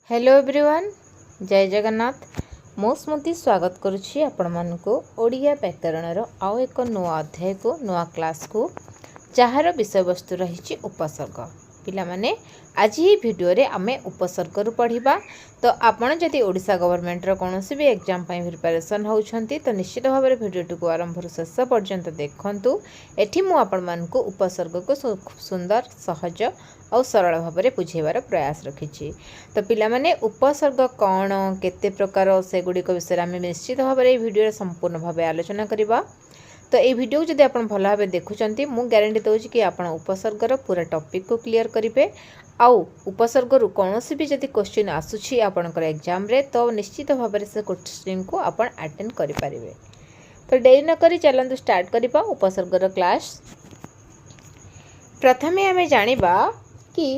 Hello everyone जय जगन्नाथ मो स्मृति स्वागत करुच्ची आपण मानकु ओडिया व्याकरणर आउ एक नुआ अध्याय को नुआ क्लास को जार विषय वस्तु रही उपसर्ग पिला माने आज ही वीडियो रे आमे उपसर्ग रु पढ़िबा। तो आपण जदि ओडिशा गवर्नमेंट रो कोनोसी भी एग्जाम पई प्रिपरेशन होउछंती तो निश्चित भाव में वीडियो को आरंभ रु शेष पर्यंत देखंतु। एठी मु आपण मानकु उपसर्ग को सुंदर सहज और सरल भाव में बुझेबार प्रयास रखी। तो पिला माने उपसर्ग कौन केते प्रकार से गुड़िक विषय आम निश्चित भाव में वीडियो संपूर्ण भाव आलोचना करवा। तो ये वीडियो जब आप भल भाव देखुं मु गारंटी दूसरी कि आप उपसर्गर पूरा टॉपिक को क्लियर करेंगे। आउ उपसर्ग रु कौन भी जब क्वेश्चन आसूसी आपणकर एग्जाम रे तो निश्चित भाव में से क्वेश्चन को आप अटेंड करेंगे। तो देरी नक चलतु स्टार्ट करवा उपसर्गर क्लास। प्रथम आम जानिबा कि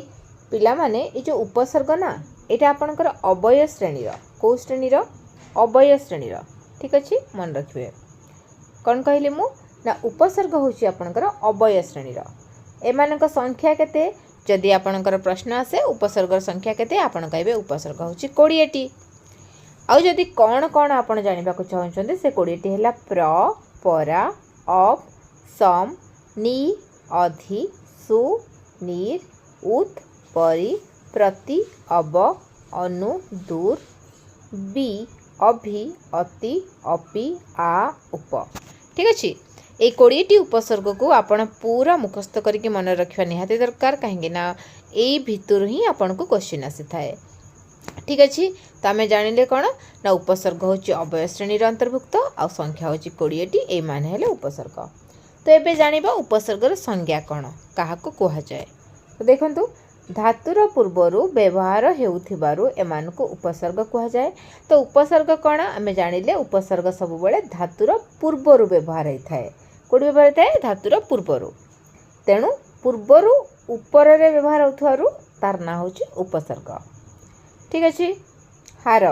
पिला माने ये जो उपसर्ग ना यहाँ आपणकर अवय श्रेणी कौ श्रेणी अवय श्रेणी ठीक अच्छे मन रखिए कौन कहली मु ना उपसर्ग होची आपणकर अवय श्रेणी एमानक संख्या केते जदि आपणकर प्रश्न आसे उपसर्गर संख्या केते आपण कहबे उपसर्ग होची 20 टी। आउ जदि कौन कौन आपण जानिबा को चाहउछन्ते से 20 टी हैला प्र परा अप सम नि अधि सु निर उत परि प्रति अब अनु दूर बी अभि अति अपि आ उप ठीक अच्छे। ये 20 उपसर्ग को आपण पूरा मुखस्त करके मन रखा निहाती दरकार कहीं यही भितर ही आपन को क्वेश्चन आसी थाए ठीक अच्छे। तो आम जानिले कौन ना उपसर्ग होची अवय श्रेणी अंतर्भुक्त आ संख्या होची 20 ए मान हेले उपसर्ग। तो एबे जानिबा उपसर्गर संज्ञा कौन क्या कह जाए। तो देखंतु धातुर पूर्वर व्यवहार हेउथिबारु एमानकु उपसर्ग कह जाए। तो उपसर्ग कौन आम जानिले उपसर्ग सब बेले धातुर पूर्वर व्यवहार होता है कौट व्यवहार होता है धातुर पूर्वर तेणु पूर्वर ऊपर रे व्यवहार होथारु तार ना होची उपसर्ग ठीक अच्छे। हार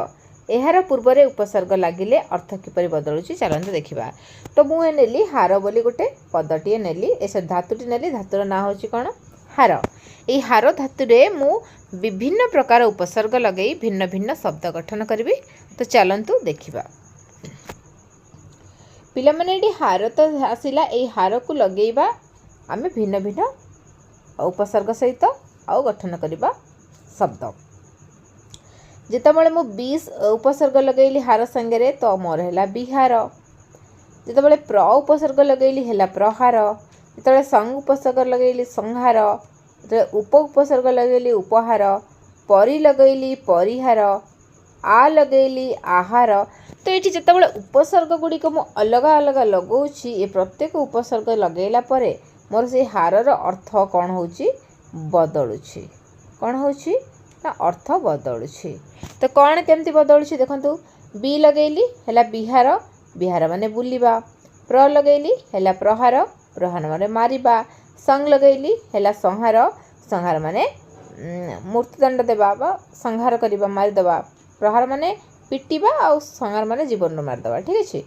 एहार पूर्व उपसर्ग लगिले अर्थ किपरि बदलुची चलते देखा। तो मुझे नेली हार बोली गोटे पदटी नेली ए धातुटी नेली धातुर ना होची कौन हार। ये हार धातुरे मु विभिन्न प्रकार उपसर्ग लगे भिन्न भिन्न शब्द गठन करी। तो चलतु देखा पिला माने ये हार तो आसला ये हार को लगेबा आम भिन्न भिन्न उपसर्ग सहित आउ गठन करवा शब्द। जितेबाला मु 20 उपसर्ग लगेली हार संगे तो मोर है बिहार। जितेबाला प्र उपसर्ग लगेली है प्रहार। जिते संग उपसर्ग लगेली संहार। उप उपसर्ग लगेली उपहार। परि लगेली परिहार। आ लगेली आहार। तो ये जितेबाला उपसर्ग गुड़िक मु अलग अलग लगाऊँगी ये प्रत्येक उपसर्ग लगेला परे मोर से हारर अर्थ कौन होची बदलुची कौन होची ना अर्थ बदलुची। तो कौन केमती बदलुची देखंतु बी लगेली है बिहार बिहार माने बुलिबा। प्र लगेली है प्रहार प्रहार माने मारिबा। संग लगेली है संहार संहार माने मृत्युदंड देवा बा संहार करबा मारिदेबा। प्रहार माने पिटिबा और संहार माने जीवन मारिदेबा ठीक अच्छे।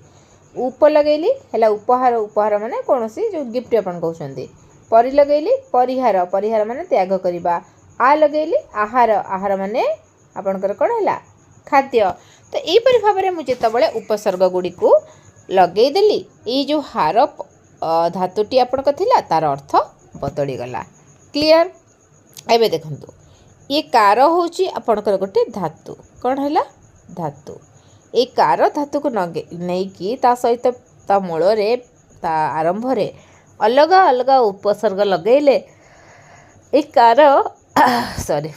उप लगेली है उपहार उपहार माने कौन सी जो गिफ्ट अपन कहते। परि लगेली परिहार परिहार माने त्याग करबा। आ लगेली आहार आहार माने आपणकर कौन है खाद्य। तो यहीपरि भाव में मुझे जितेबाला उपसर्ग गुड़ी को लगेदेली ये जो हार धातुटी आपणकर थिला तार अर्थ बदली गला क्लियर। एबे देखंतु ये कार होची आपणकर गोटे धातु कौन है धातु। ये कार धातु को नहीं ता सहित ता मूल रे ता आरंभ रे अलग अलग उपसर्ग लगेले ये कार सॉरी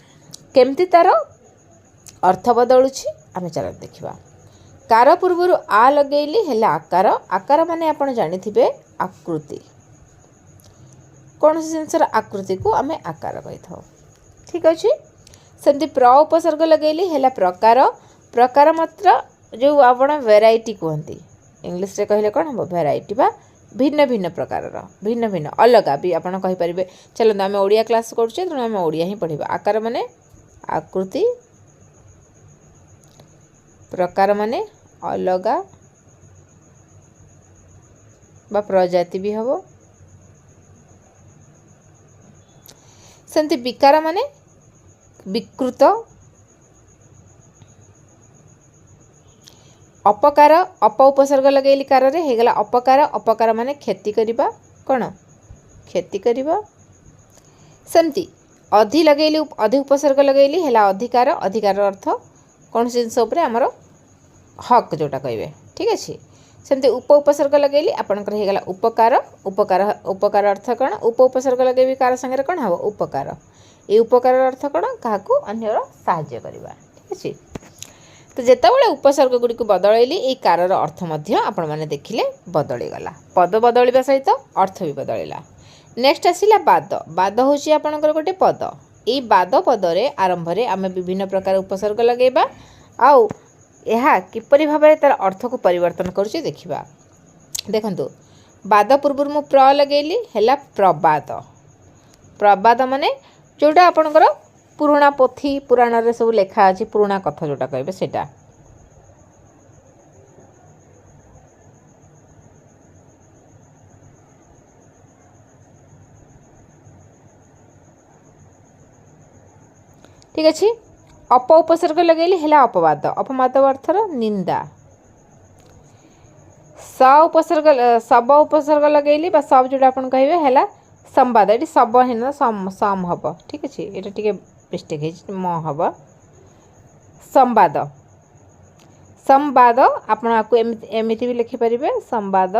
केमती तार अर्थ बदलुची आम चल देखा। कार पूर्व आ लगेली है आकार आकार माने आपण जानिथिबे आकृति कौन सी जिनसर आकृति को आम आकार कही था ठीक अच्छे। सेमती प्र उपसर्ग लगेली है प्रकार प्रकार मात्र जो आपण वेराइटी कहती इंग्लिश रे कहले कौन हम वेराइटी बा भिन्न भिन्न प्रकार भिन्न भिन्न अलग भी आप कहींपर। चलते आम ओडिया क्लास करुचे तेणु आम ओडिया ही पढ़ा। आकार माने आकृति प्रकार माने अलगा बा प्रजाति भी हम सेमती विकार माने विकृत अपकार अप उपसर्ग लगेली कार रे हेगला अपकार अपकार माने क्षति करिबा कोन क्षति करिबा सेमती अधि लगेली अधि उपसर्ग लगेली हेला अधिकार अधिकार अर्थ कौन जिनस उपरे हमर हक जोटा कहबे ठीक अछि सेमती उप उपसर्ग लगेली आपनकर हेगला उपकार उपकार उपकार अर्थ कोन उप उपसर्ग लगेबी कार संगे कोन हबो उपकार ए उपकार अर्थ कोन काहाकू अन्यर सहाय्य करबा ठीक अछि तो जेतेबेले उपसर्ग गुडी को बदलैली ए कारर अर्थ मध्य आपण माने देखिले बदली गला पद बदलिबा सहित अर्थ भी बदलिला नेक्स्ट आसिला बाद बाद होची आपनकर गोटे पद ए बाद पदरे आरंभ रे आमे विभिन्न प्रकार उपसर्ग लगेबा आउ एहा किपरि भाबरे तार अर्थ को परिवर्तन करूची देखिबा देखंतु बाद पूर्व मु प्र लगेली हेला प्रबाद प्रबाद माने जोटा आपनकर पुराना पोथी पुराण रे सब लेखा अछि पुराना कथा जोटा कहबे सेटा ठीक अछि अप उपसर्ग लगेली हेला अपवाद अपवाद अर्थर निंदा स उपसर्ग सब उपसर्ग लगेली बा सब जोटा अपन कहबे हेला संवाद एटी सब हेना सम हबो ठीक अछि एटा टिके मिस्टेक है म हबो संवाद संवाद आपण आपको एमिति भी लिखि परिबे संवाद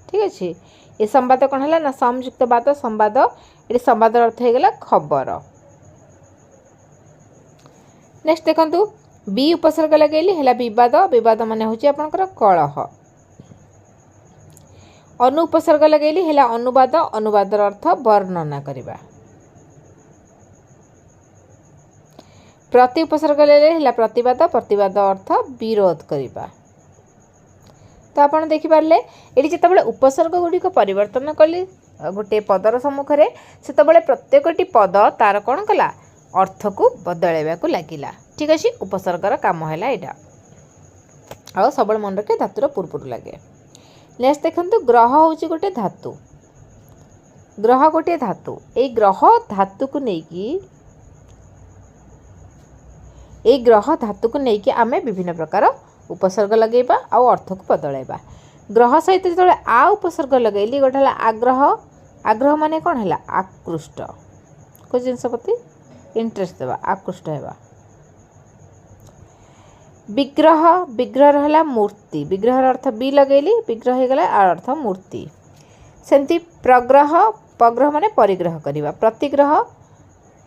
ठीक अछि ए संवाद कोन हला ना संयुक्त वाद संवाद एटी संवाद अर्थ हे गेला खबर नेक्स्ट देखंतु बी उपसर्ग लगेली हेला विवाद विवाद माने होची आपनकर कलह अनु उपसर्ग लगेली हेला अनुवाद अनुवादर अर्थ वर्णना करिबा प्रति उपसर्ग लगेली हेला प्रतिवाद प्रतिवाद अर्थ विरोध करिबा तो आपण देखि पारले एटी जेतेबेले उपसर्ग गुडी को परिवर्तन कली गोटे पदर सम्मुख रे सेतेबेले प्रत्येकटी पद तार कोन कला अर्थ को बदलैबा को लागिला ठीक अछि उपसर्गर काम हैला एटा आ सबल मन रखे धातुर पूर्वरु लागे नेक्स्ट देखंतु ग्रह होची गोटे धातु ग्रह गोटे धातु ए ग्रह धातु को नेकी ए ग्रह धातु को नेकी आमे विभिन्न प्रकार उपसर्ग लगेबा आ अर्थ को बदलैबा ग्रह सहित जतले आ उपसर्ग लगेली गोटे आग्रह आग्रह माने कोन हैला आकृष्ट को जिंस प्रति इंटरेस्ट देबा आकृष्ट हेबा विग्रह विग्रह रहला मूर्ति विग्रह अर्थ बी लगेली विग्रह हे गला अर्थ मूर्ति सेंती प्रग्रह पग्रह माने परिग्रह करिबा प्रतिग्रह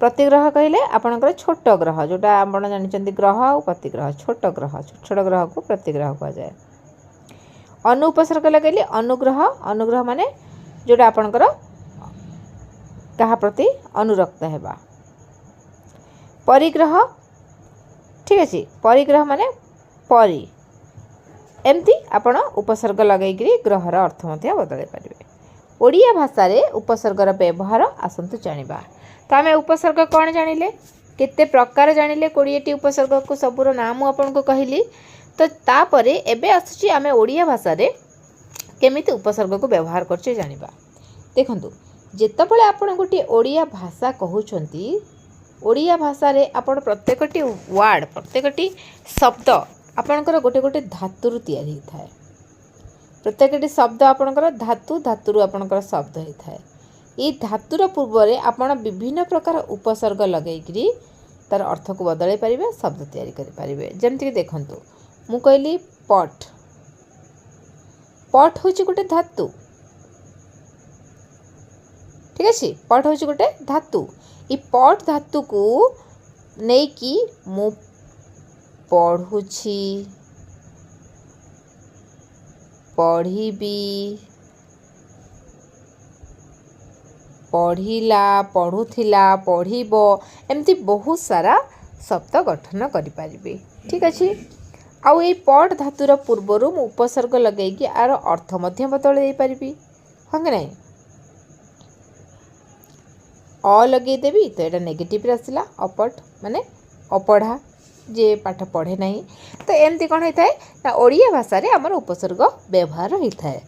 प्रतिग्रह कहले आपनकर छोट ग्रह जोटा आपण जानिचंती ग्रह और प्रतिग्रह छोट ग्रह को प्रतिग्रह कहा जाए अनुपसर्ग लगेली अनुग्रह अनुग्रह माने जोटा आपनकर कहा प्रति अनुरक्त हेबा परिग्रह ठीक अछि परिग्रह माने परि एमती आपण उपसर्ग लगैगिरी ग्रहर अर्थ मध्य बदलै परिबे ओडिया भाषा रे उपसर्गर व्यवहार आसंतु जानिबा तो आमे उपसर्ग कोन जानिले केते प्रकार जानिले 20 टी उपसर्ग को सबुर नाम आपण को कहिली तो तापरे एबे आसुची आमे ओडिया भाषा रे केमिति उपसर्ग को व्यवहार करछे जानिबा देखंतु जेतबेले आपण गोटी ओडिया भाषा कहउछंती ओडिया भाषा रे आपण प्रत्येकटी वर्ड प्रत्येकटी शब्द आपणकर गोटे गोटे धातु रु तयारी थाए प्रत्येकटी शब्द आपणकर धातु धातु रु आपणकर शब्द हे थाए ए धातुर पूर्व रे आपण विभिन्न प्रकार उपसर्ग लगैगिरी तार अर्थ को बदलै परिबे शब्द तयारी करि परिबे जेमति कि देखंतु मु कहली पट पट होची गोटे धातु ठीक अछि पट होची गोटे धातु ई पट धातु को नै कि मु पढुछि पढ़िबी पढ़िला पढ़ुथिला पढ़िबो एमती बहुत सारा शब्द गठन करि परिबे ठीक अछि आउ ए पट धातुर पूर्वरु मु उपसर्ग लगैकि आर अर्थ मध्य बदलै दे परिबी हंग नै अ लगे देबी तो एटा नेगेटिव रे आसिला अपट माने अपढ़ा जे पाठ पढ़े नहीं तो एमती कौन होता है ना ओडिया भाषा रे हमर उपसर्ग व्यवहार होता है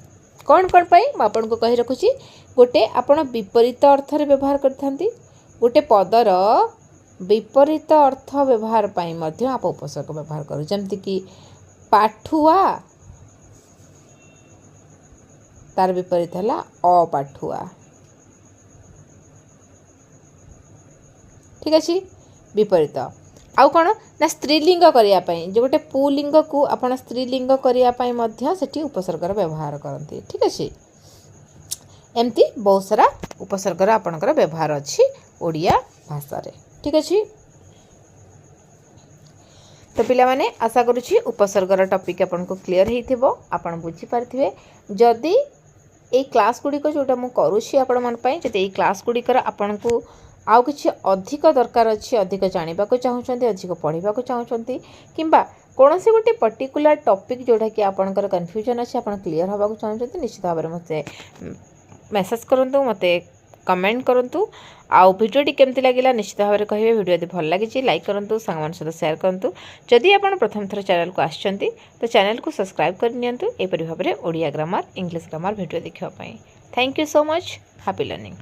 कौन कौन पाई म आपन को कहि रखुची गोटे आपण विपरीत अर्थ रे व्यवहार करथांती गोटे पदर विपरीत अर्थ व्यवहार पाई मध्य आप उपसर्ग व्यवहार करू जेमति कि पाठुआ तार विपरीत है अपाठुआ। ठीक अच्छे विपरीत आउ कौन ना स्त्रीलिंग करने जो गोटे पुलिंग को आपण स्त्रीलिंग करने से उपसर्गर व्यवहार करते। ठीक अच्छे एमती बहुत सारा उपसर्गर आपणकर व्यवहार अच्छी ओडिया भाषा रे। ठीक अच्छे तो पिला माने आशा करुच्ची उपसर्गर टॉपिक आपन को क्लियर होइथिबो आपन बुझी पारथिबे। जदि ए क्लास गुडी को जोटा मु करूछी आपन मन पई जदि ए क्लास गुडी कर आपन को आउ किछि अधिक दरकार अछि अधिक जानिबा को चाहुचंती अधिक पढिबा को चाहुचंती किंबा कोनोसी गोटे पर्टिकुलर टॉपिक जोटा कि आपनकर कन्फ्यूजन अछि आपन क्लियर हबा को चाहुचंती निश्चित भाबरे मते मेसेज करंतु मते कमेंट करंतु आउ भिडियोटी केमती लगिला निश्चित भाव कहे। भिडियो यदि भल लगी लाइक करंतु सांग सहित शेयर करंतु। जदि आपण प्रथम थर चैनल को आछंती तो चैनल को सब्सक्राइब कर नियंतु एपरि भाबरे Odia grammar English grammar video देखिबा पई। Thank you so much happy learning.